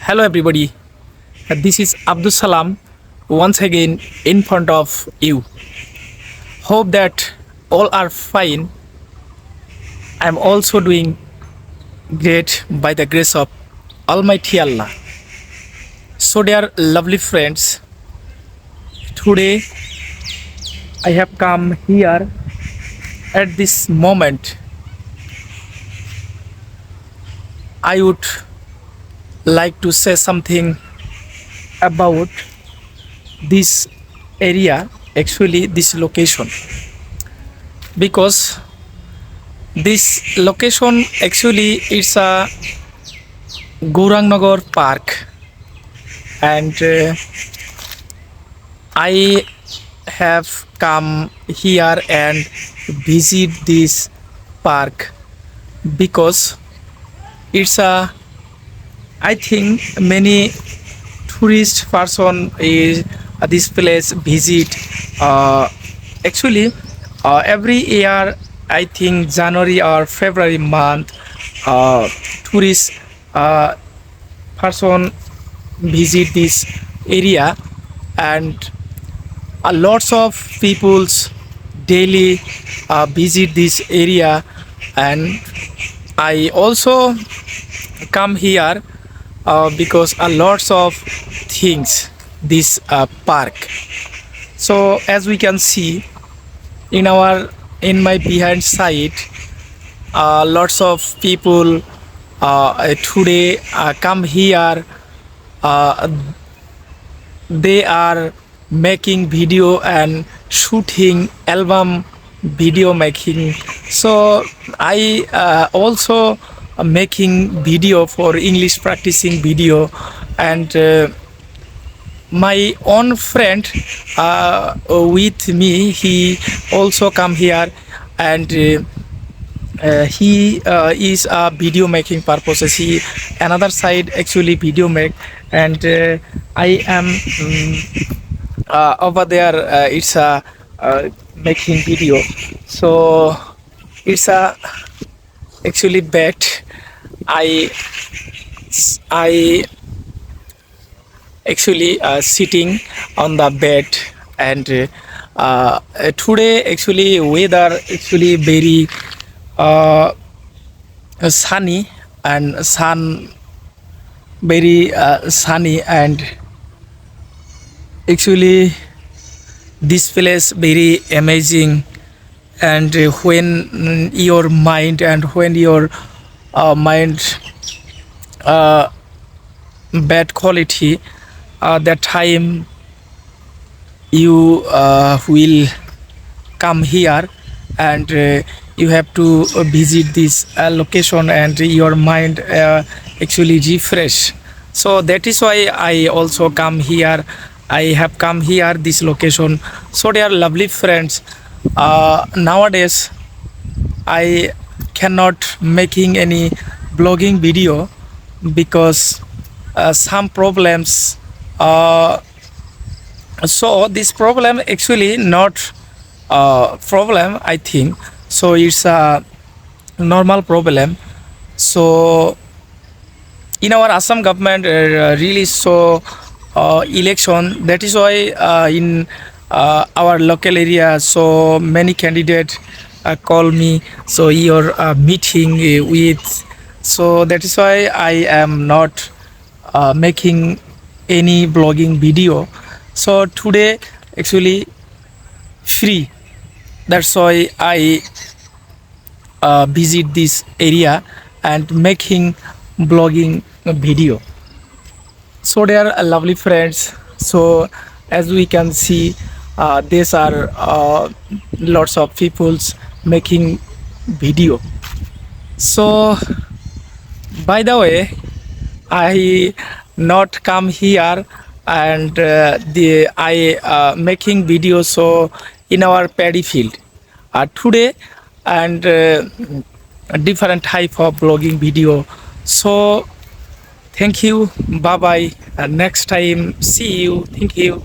Hello everybody, this is Abdul Salam once again in front of you. Hope that all are fine. I am also doing great by the grace of Almighty Allah. So dear lovely friends, today I have come here at this moment. I would like to say something about this area, actually this location, because this location actually it's a Gaurangnagar Park, and I have come here and visit this park because it's a, I think many tourist person is this place visit. Actually, every year I think January or February month, tourist person visit this area, and lots of peoples daily visit this area, and I also come here because lots of things this park. So as we can see in my behind side, lots of people today come here. uh, they are making video and shooting album video making. So I also making video for English practicing video, and my own friend with me, he also come here, and he is video making purposes. He another side actually video make, and I am over there. It's making video. So it's actually bad. I actually sitting on the bed, and today actually weather actually very sunny, and sun very sunny, and actually this place very amazing. And when your mind and when your mind bad quality, that time you will come here, and you have to visit this location, and your mind actually refresh. So that is why I also come here. I have come here this location. So they are lovely friends. Nowadays I cannot making any blogging video because some problems. So this problem actually not problem, I think. So it's a normal problem. So in our Assam government really so election. That is why in our local area, so many candidates call me. So your meeting with. So that is why I am not making any blogging video. So today actually free. That's why I visit this area and making blogging video. So they are lovely friends. So as we can see, these are lots of people's making video. So by the way, I not come here, and I making video so in our paddy field today, and different type of blogging video. So thank you, bye bye, next time see you. Thank you.